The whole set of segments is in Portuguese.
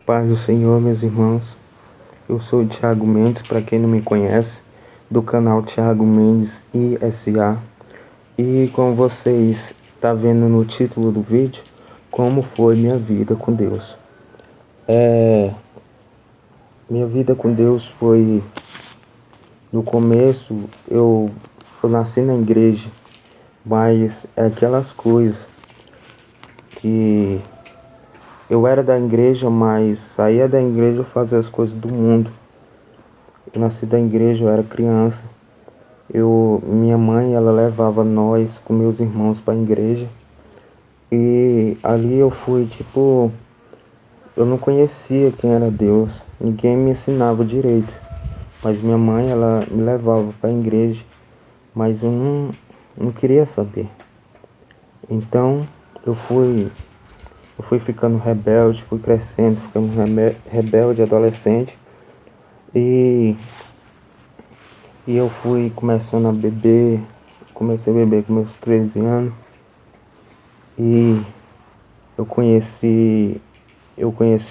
Paz do Senhor, meus irmãos. Eu sou o Thiago Mendes, para quem não me conhece, do canal Thiago Mendes ISA. E como vocês estão vendo no título do vídeo, como foi minha vida com Deus. Minha vida com Deus foi, no começo, eu nasci na igreja, mas é aquelas coisas que eu era da igreja, mas saía da igreja fazer as coisas do mundo. Eu nasci da igreja, eu era criança. Minha mãe, ela levava nós com meus irmãos para a igreja. E ali eu fui, eu não conhecia quem era Deus. Ninguém me ensinava direito. Mas minha mãe, ela me levava para a igreja. Mas eu não queria saber. Então eu fui ficando rebelde, fui crescendo, ficando rebelde, adolescente. E eu fui começando a beber, comecei a beber com meus 13 anos. E eu conheci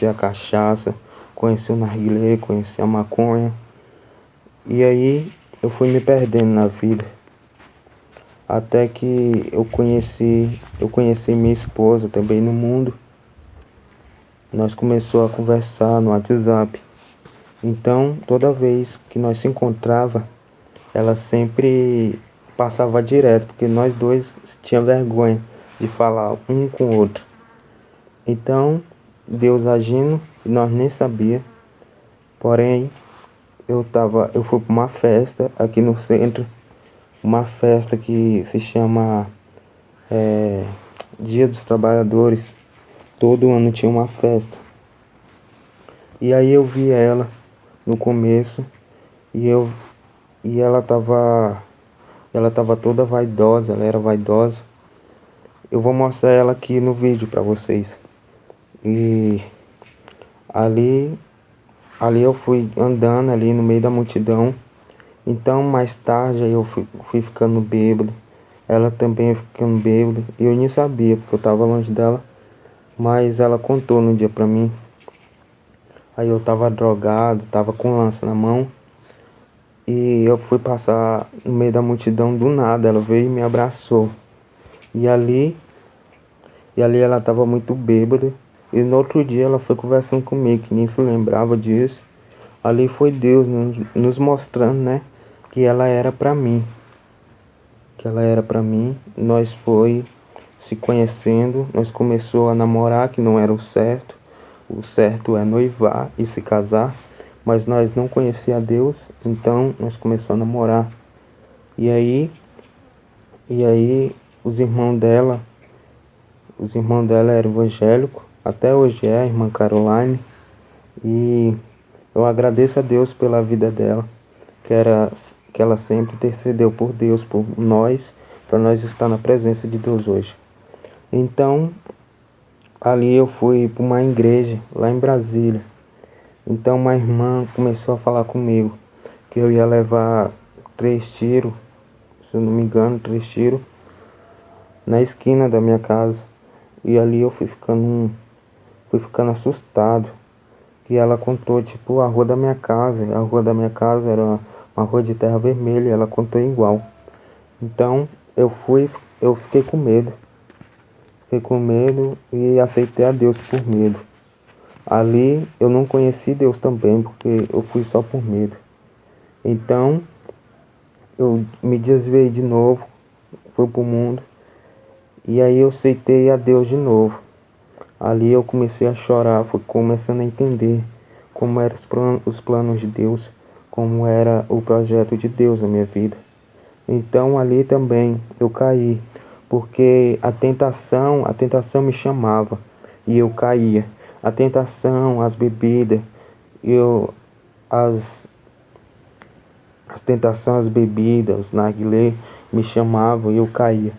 a cachaça, conheci o narguilé, conheci a maconha. E aí eu fui me perdendo na vida. Até que eu conheci minha esposa também no mundo. Nós começamos a conversar no WhatsApp. Então, toda vez que nós se encontrava, ela sempre passava direto, porque nós dois tínhamos vergonha de falar um com o outro. Então, Deus agindo, e nós nem sabia. Porém, eu fui para uma festa aqui no centro, uma festa que se chama Dia dos Trabalhadores. Todo ano tinha uma festa. E aí eu vi ela no começo e ela tava toda vaidosa, ela era vaidosa. Eu vou mostrar ela aqui no vídeo para vocês. E ali eu fui andando ali no meio da multidão. Então mais tarde aí eu fui ficando bêbado. Ela também ficando bêbada. E eu nem sabia porque eu tava longe dela. Mas ela contou no dia pra mim. Aí eu tava drogado, tava com lança na mão. E eu fui passar no meio da multidão do nada. Ela veio e me abraçou. E ali ela tava muito bêbada. E no outro dia ela foi conversando comigo, que nem se lembrava disso. Ali foi Deus nos mostrando, né, que ela era pra mim. Que ela era pra mim. Nós foi se conhecendo, nós começou a namorar, que não era o certo. O certo é noivar e se casar. Mas nós não conhecia Deus, então nós começamos a namorar. E aí os irmãos dela eram evangélicos. Até hoje é a irmã Caroline. E eu agradeço a Deus pela vida dela, que ela sempre intercedeu por Deus, por nós, para nós estar na presença de Deus hoje. Então, ali eu fui para uma igreja, lá em Brasília. Então, uma irmã começou a falar comigo que eu ia levar 3 tiros, se eu não me engano, 3 tiros, na esquina da minha casa. E ali eu fui ficando assustado. E ela contou, a rua da minha casa. A rua da minha casa era uma rua de terra vermelha, e ela contou igual. Então, eu fiquei com medo. Fiquei com medo e aceitei a Deus por medo. Ali eu não conheci Deus também, porque eu fui só por medo. Então, eu me desviei de novo, fui pro mundo. E aí eu aceitei a Deus de novo. Ali eu comecei a chorar, fui começando a entender como eram os planos de Deus, como era o projeto de Deus na minha vida. Então ali também eu caí, porque a tentação me chamava e eu caía. A tentação, as bebidas, as tentações, as bebidas, os narguilé me chamavam e eu caía.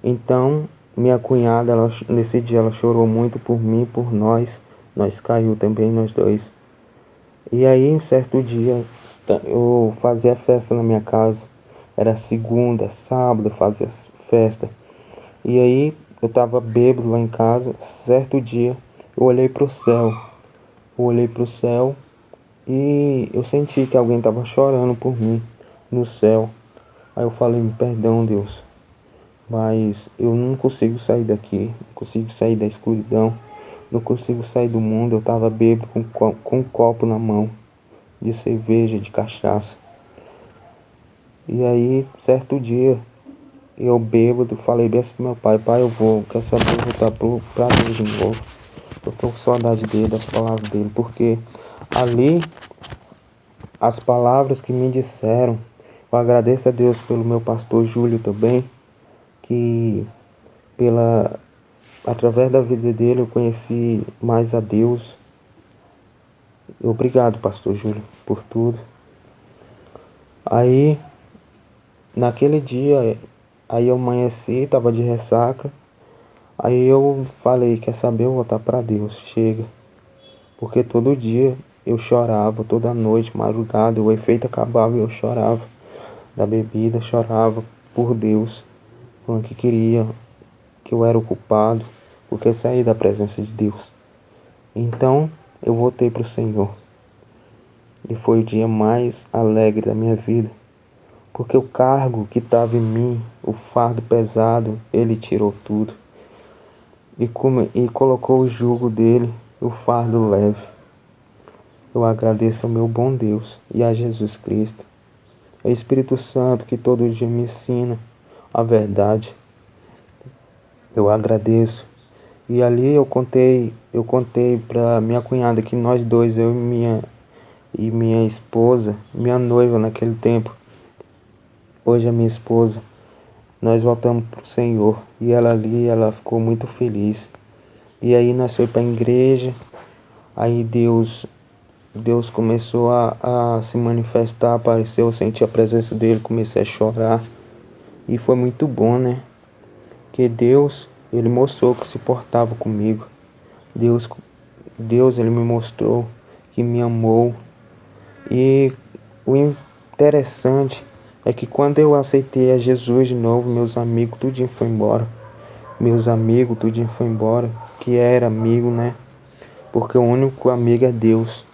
Então, minha cunhada, nesse dia, ela chorou muito por mim, por nós. Nós caiu também, nós dois. E aí, um certo dia, eu fazia festa na minha casa. Era segunda, sábado, eu fazia festa. E aí, eu tava bêbado lá em casa. Certo dia, eu olhei pro céu. Eu olhei para o céu e eu senti que alguém estava chorando por mim no céu. Aí eu falei, me perdão, Deus, mas eu não consigo sair daqui, não consigo sair da escuridão, não consigo sair do mundo. Eu estava bêbado com um copo na mão, de cerveja, de cachaça. E aí, certo dia, eu bêbado, falei bem assim pro meu pai, pai, quer saber, eu vou voltar pra Deus de novo. Eu tô com saudade dele, das palavras dele, porque ali, as palavras que me disseram, eu agradeço a Deus pelo meu pastor Júlio também, que através da vida dele eu conheci mais a Deus. Obrigado, pastor Júlio, por tudo. Aí, naquele dia, aí eu amanheci, tava de ressaca. Aí eu falei, quer saber, eu vou voltar pra Deus, chega. Porque todo dia eu chorava, toda noite, madrugada, o efeito acabava e eu chorava. Da bebida, chorava por Deus, falando que queria, que eu era o culpado, porque eu saí da presença de Deus. Então eu voltei pro Senhor. E foi o dia mais alegre da minha vida. Porque o cargo que estava em mim, o fardo pesado, Ele tirou tudo. E colocou o jugo dele, o fardo leve. Eu agradeço ao meu bom Deus e a Jesus Cristo, ao Espírito Santo que todo dia me ensina a verdade. Eu agradeço. E ali eu contei para minha cunhada que nós dois, eu e minha esposa, minha noiva naquele tempo, hoje é minha esposa, nós voltamos pro Senhor. E ela ali, ela ficou muito feliz. E aí nós foi para a igreja. Aí Deus começou a se manifestar, apareceu, eu senti a presença dele, comecei a chorar. E foi muito bom, né? Que Deus, ele mostrou que se portava comigo. Deus, Deus, ele me mostrou que me amou. E o interessante é que quando eu aceitei a Jesus de novo, meus amigos tudinho foi embora. Meus amigos tudinho foi embora, que era amigo, né? Porque o único amigo é Deus.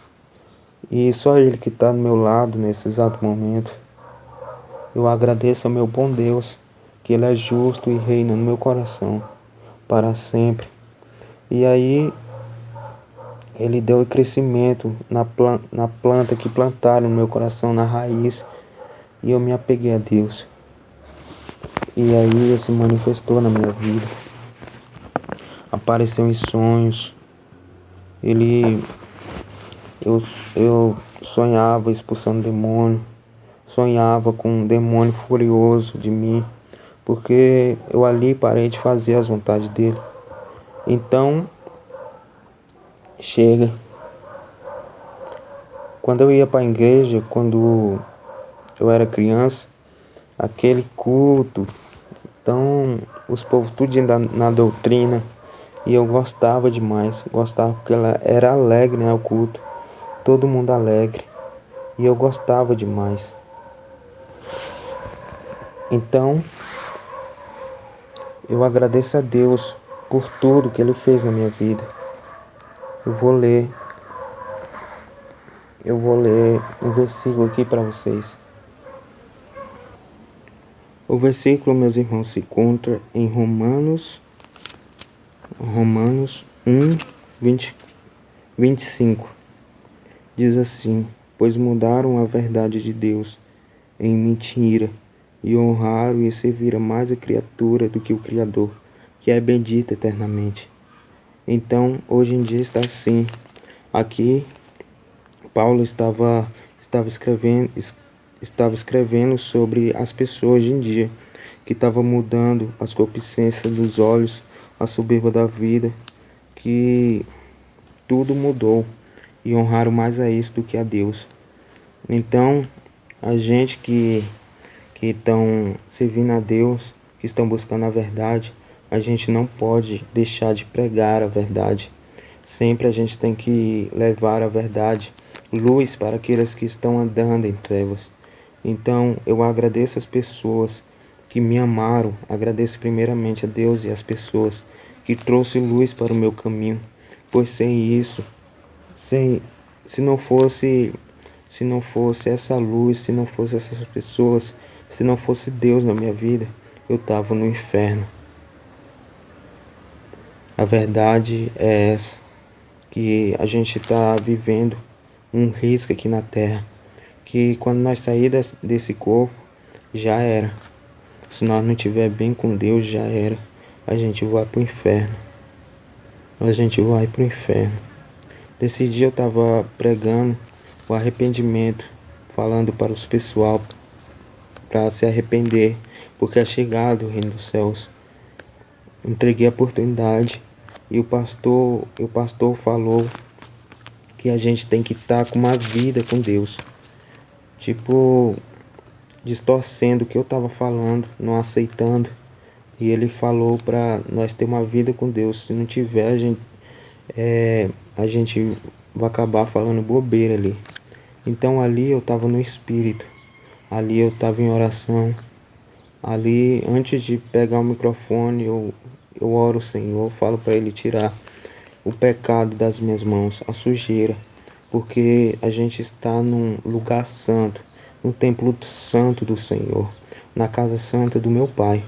E só Ele que está do meu lado nesse exato momento. Eu agradeço ao meu bom Deus, que Ele é justo e reina no meu coração para sempre. E aí Ele deu crescimento na planta que plantaram no meu coração, na raiz. E eu me apeguei a Deus. E aí Ele se manifestou na minha vida. Apareceu em sonhos. Ele eu sonhava expulsando demônio. Sonhava com um demônio furioso de mim, porque eu ali parei de fazer as vontades dele. Então, chega. Quando eu ia para a igreja, quando eu era criança, aquele culto, então os povos tudo na doutrina, e eu gostava demais, gostava porque ela era alegre, né, o culto, todo mundo alegre, e eu gostava demais. Então, eu agradeço a Deus por tudo que Ele fez na minha vida. Eu vou ler um versículo aqui para vocês. O versículo, meus irmãos, se encontra em Romanos 1, 25. Diz assim: pois mudaram a verdade de Deus em mentira, e honraram e serviram mais a criatura do que o Criador, que é bendito eternamente. Então, hoje em dia está assim. Aqui, Paulo estava escrevendo sobre as pessoas hoje em dia, que estavam mudando as concupiscências dos olhos, a soberba da vida, que tudo mudou e honraram mais a isso do que a Deus. Então, a gente que estão servindo a Deus, que estão buscando a verdade, a gente não pode deixar de pregar a verdade. Sempre a gente tem que levar a verdade, luz para aqueles que estão andando em trevas. Então, eu agradeço as pessoas que me amaram, agradeço primeiramente a Deus e as pessoas que trouxe luz para o meu caminho, pois se, se não fosse, se não fosse essa luz, se não fosse essas pessoas, se não fosse Deus na minha vida, eu estava no inferno. A verdade é essa, que a gente está vivendo um risco aqui na Terra, que quando nós sair desse corpo, já era. Se nós não estiver bem com Deus, já era. A gente vai pro inferno. A gente vai pro inferno. Nesse dia eu estava pregando o arrependimento, falando para os pessoal para se arrepender, porque é chegado o reino dos céus. Entreguei a oportunidade e o pastor falou que a gente tem que estar com uma vida com Deus. Tipo, distorcendo o que eu estava falando, não aceitando. E ele falou para nós ter uma vida com Deus. Se não tiver, a gente vai acabar falando bobeira ali. Então ali eu estava no espírito. Ali eu estava em oração. Ali, antes de pegar o microfone, eu oro ao Senhor, falo para Ele tirar o pecado das minhas mãos, a sujeira, porque a gente está num lugar santo, no templo santo do Senhor, na casa santa do meu Pai.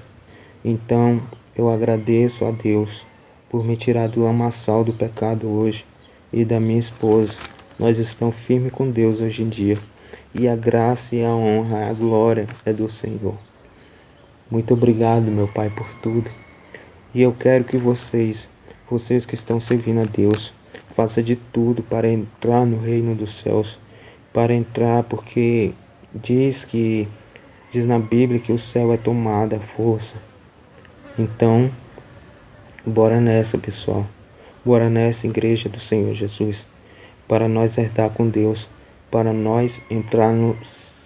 Então, eu agradeço a Deus por me tirar do lamaçal do pecado hoje e da minha esposa. Nós estamos firmes com Deus hoje em dia. E a graça e a honra, a glória é do Senhor. Muito obrigado, meu Pai, por tudo. E eu quero que vocês que estão servindo a Deus, façam de tudo para entrar no reino dos céus. Para entrar, porque diz na Bíblia que o céu é tomado à força. Então, bora nessa, pessoal. Bora nessa, igreja do Senhor Jesus. Para nós herdar com Deus. Para nós entrar no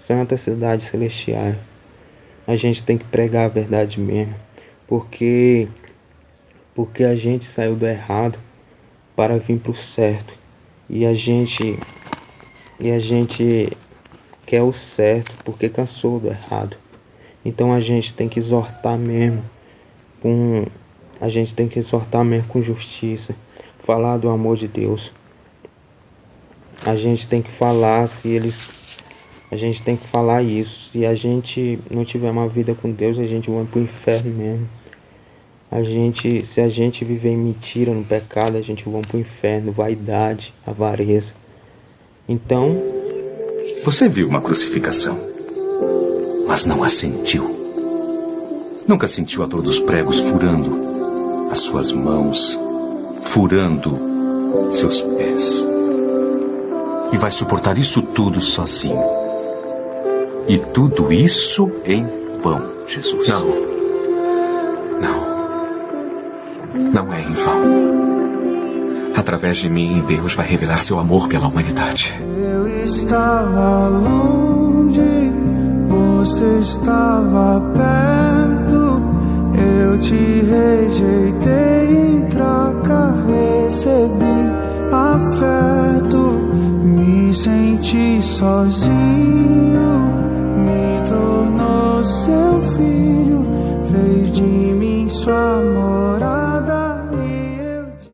Santa Cidade Celestial. A gente tem que pregar a verdade mesmo. Porque a gente saiu do errado para vir para o certo. E a gente quer o certo porque cansou do errado. Então a gente tem que exortar mesmo com justiça, falar do amor de Deus. A gente tem que falar isso. Se a gente não tiver uma vida com Deus, a gente vai pro inferno mesmo. Se a gente viver em mentira, no pecado, a gente vai pro inferno, vaidade, avareza. Então, você viu uma crucificação, mas não a sentiu. Nunca sentiu a dor dos pregos furando as suas mãos, furando seus pés. E vai suportar isso tudo sozinho. E tudo isso em vão, Jesus. Não é em vão. Através de mim, Deus vai revelar seu amor pela humanidade. Eu estava longe, você estava perto. Eu te rejeitei, em troca recebi afeto. Me senti sozinho, me tornou seu filho, fez de mim sua morada.